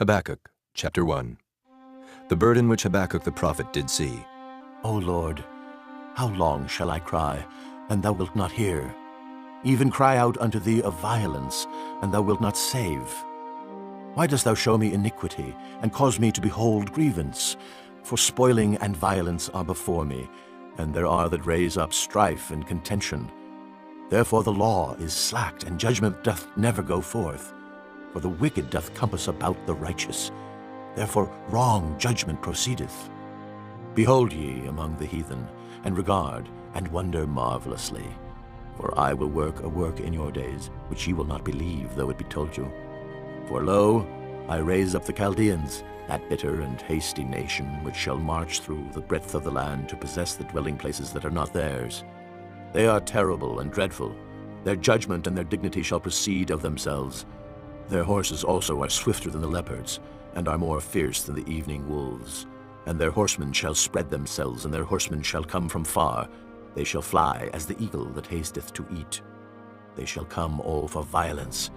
Habakkuk, chapter 1. The burden which Habakkuk the prophet did see. O Lord, how long shall I cry, and thou wilt not hear? Even cry out unto thee of violence, and thou wilt not save. Why dost thou show me iniquity, and cause me to behold grievance? For spoiling and violence are before me, and there are that raise up strife and contention. Therefore the law is slacked, and judgment doth never go forth. For the wicked doth compass about the righteous. Therefore wrong judgment proceedeth. Behold ye among the heathen, and regard, and wonder marvelously. For I will work a work in your days, which ye will not believe, though it be told you. For lo, I raise up the Chaldeans, that bitter and hasty nation, which shall march through the breadth of the land to possess the dwelling places that are not theirs. They are terrible and dreadful. Their judgment and their dignity shall proceed of themselves. Their horses also are swifter than the leopards, and are more fierce than the evening wolves. And their horsemen shall spread themselves, and their horsemen shall come from far. They shall fly as the eagle that hasteth to eat. They shall come all for violence.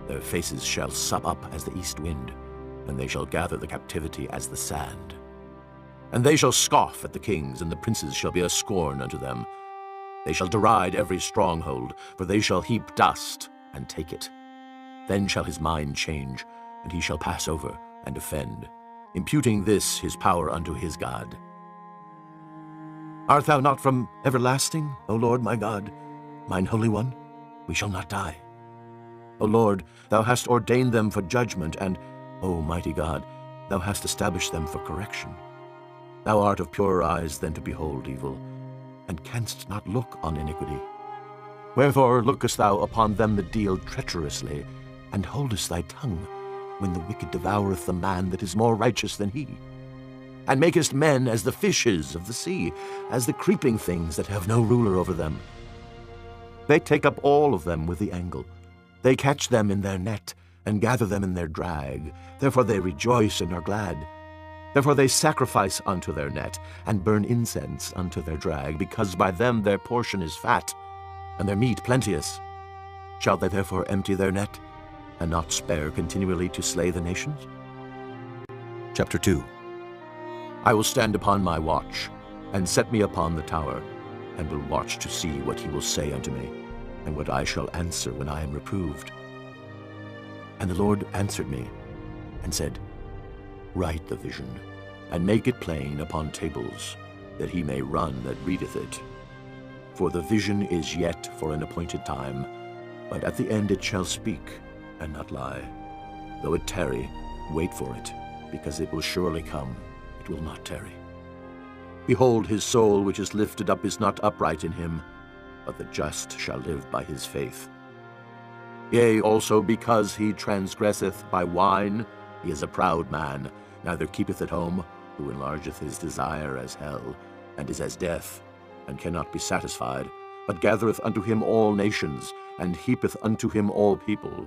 Their faces shall sup up as the east wind, and they shall gather the captivity as the sand. And they shall scoff at the kings, and the princes shall be a scorn unto them. They shall deride every stronghold, for they shall heap dust and take it. Then shall his mind change, and he shall pass over and offend, imputing this his power unto his God. Art thou not from everlasting, O Lord my God, mine Holy One? We shall not die. O Lord, thou hast ordained them for judgment, and, O mighty God, thou hast established them for correction. Thou art of purer eyes than to behold evil, and canst not look on iniquity. Wherefore lookest thou upon them that deal treacherously, and holdest thy tongue, when the wicked devoureth the man that is more righteous than he? And makest men as the fishes of the sea, as the creeping things that have no ruler over them. They take up all of them with the angle. They catch them in their net, and gather them in their drag. Therefore they rejoice and are glad. Therefore they sacrifice unto their net, and burn incense unto their drag, because by them their portion is fat, and their meat plenteous. Shall they therefore empty their net, and not spare continually to slay the nations? Chapter 2. I will stand upon my watch, and set me upon the tower, and will watch to see what he will say unto me, and what I shall answer when I am reproved. And the Lord answered me, and said, Write the vision, and make it plain upon tables, that he may run that readeth it. For the vision is yet for an appointed time, but at the end it shall speak, and not lie. Though it tarry, wait for it, because it will surely come, it will not tarry. Behold, his soul which is lifted up is not upright in him, but the just shall live by his faith. Yea, also because he transgresseth by wine, he is a proud man, neither keepeth at home, who enlargeth his desire as hell, and is as death, and cannot be satisfied, but gathereth unto him all nations, and heapeth unto him all people.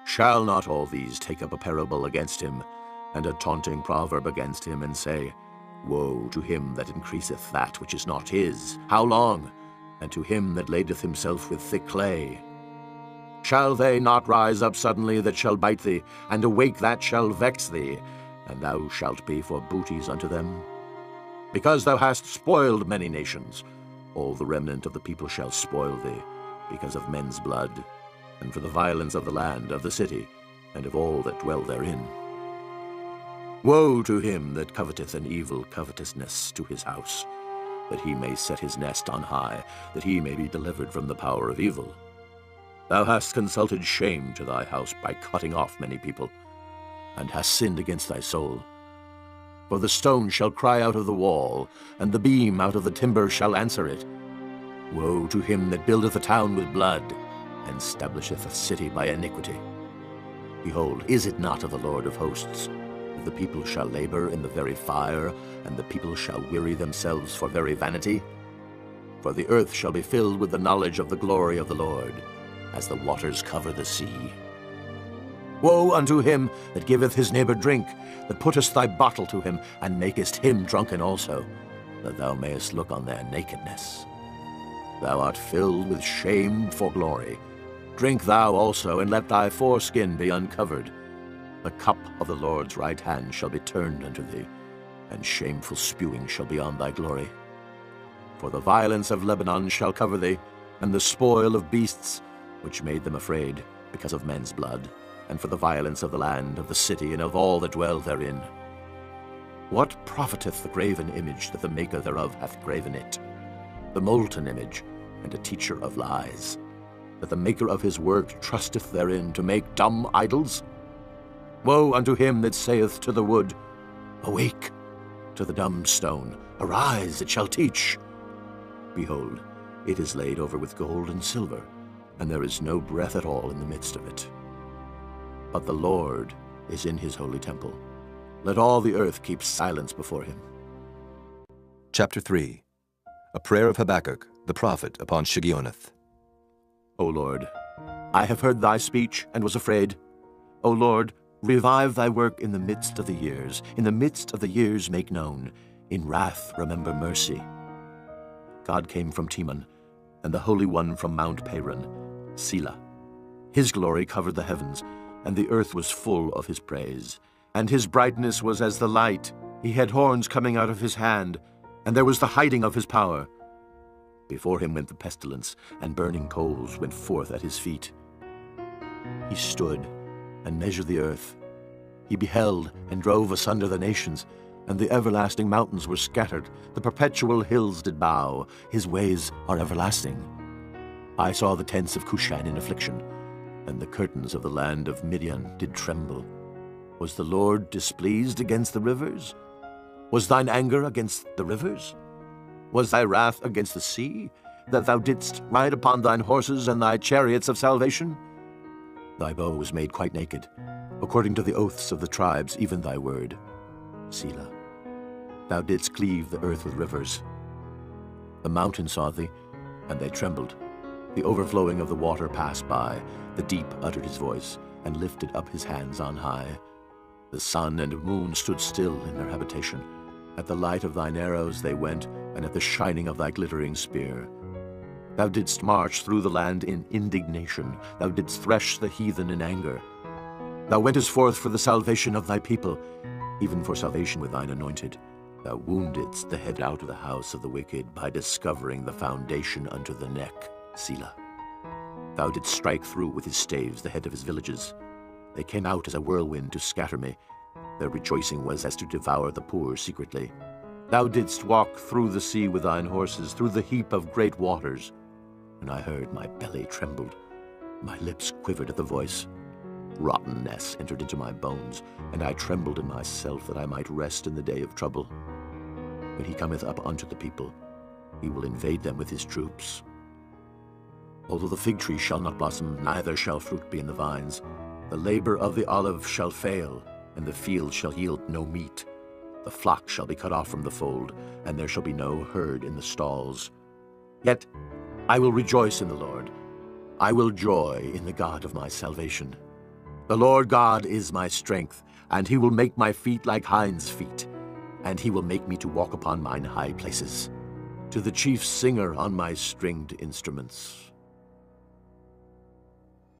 Shall not all these take up a parable against him, and a taunting proverb against him, and say, Woe to him that increaseth that which is not his! How long? And to him that ladeth himself with thick clay. Shall they not rise up suddenly that shall bite thee, and awake that shall vex thee, and thou shalt be for booties unto them? Because thou hast spoiled many nations, all the remnant of the people shall spoil thee, because of men's blood, and for the violence of the land, of the city, and of all that dwell therein. Woe to him that coveteth an evil covetousness to his house, that he may set his nest on high, that he may be delivered from the power of evil. Thou hast consulted shame to thy house by cutting off many people, and hast sinned against thy soul. For the stone shall cry out of the wall, and the beam out of the timber shall answer it. Woe to him that buildeth a town with blood, and establisheth a city by iniquity. Behold, is it not of the Lord of hosts? The people shall labor in the very fire, and the people shall weary themselves for very vanity. For the earth shall be filled with the knowledge of the glory of the Lord, as the waters cover the sea. Woe unto him that giveth his neighbor drink, that puttest thy bottle to him, and makest him drunken also, that thou mayest look on their nakedness. Thou art filled with shame for glory. Drink thou also, and let thy foreskin be uncovered. The cup of the Lord's right hand shall be turned unto thee, and shameful spewing shall be on thy glory. For the violence of Lebanon shall cover thee, and the spoil of beasts, which made them afraid, because of men's blood, and for the violence of the land, of the city, and of all that dwell therein. What profiteth the graven image that the maker thereof hath graven it? The molten image, and a teacher of lies, that the maker of his work trusteth therein to make dumb idols? Woe unto him that saith to the wood, Awake! To the dumb stone, Arise, it shall teach. Behold, it is laid over with gold and silver, and there is no breath at all in the midst of it. But the Lord is in his holy temple. Let all the earth keep silence before him. Chapter 3. A prayer of Habakkuk, the prophet, upon Shigionoth. O Lord, I have heard thy speech and was afraid. O Lord, revive thy work in the midst of the years. In the midst of the years make known. In wrath remember mercy. God came from Teman, and the Holy One from Mount Paran, Selah. His glory covered the heavens, and the earth was full of his praise. And his brightness was as the light. He had horns coming out of his hand, and there was the hiding of his power. Before him went the pestilence, and burning coals went forth at his feet. He stood and measured the earth. He beheld and drove asunder the nations, and the everlasting mountains were scattered. The perpetual hills did bow. His ways are everlasting. I saw the tents of Cushan in affliction, and the curtains of the land of Midian did tremble. Was the Lord displeased against the rivers? Was thine anger against the rivers? Was thy wrath against the sea, that thou didst ride upon thine horses and thy chariots of salvation? Thy bow was made quite naked, according to the oaths of the tribes, even thy word. Selah. Thou didst cleave the earth with rivers. The mountains saw thee, and they trembled. The overflowing of the water passed by. The deep uttered his voice, and lifted up his hands on high. The sun and moon stood still in their habitation. At the light of thine arrows they went, and at the shining of thy glittering spear. Thou didst march through the land in indignation. Thou didst thresh the heathen in anger. Thou wentest forth for the salvation of thy people, even for salvation with thine anointed. Thou woundedst the head out of the house of the wicked by discovering the foundation unto the neck. Selah. Thou didst strike through with his staves the head of his villages. They came out as a whirlwind to scatter me. Their rejoicing was as to devour the poor secretly. Thou didst walk through the sea with thine horses, through the heap of great waters. And I heard my belly trembled. My lips quivered at the voice. Rottenness entered into my bones, and I trembled in myself that I might rest in the day of trouble. When he cometh up unto the people, he will invade them with his troops. Although the fig tree shall not blossom, neither shall fruit be in the vines, the labor of the olive shall fail, and the field shall yield no meat. The flock shall be cut off from the fold, and there shall be no herd in the stalls. Yet I will rejoice in the Lord. I will joy in the God of my salvation. The Lord God is my strength, and he will make my feet like hinds' feet, and he will make me to walk upon mine high places, to the chief singer on my stringed instruments.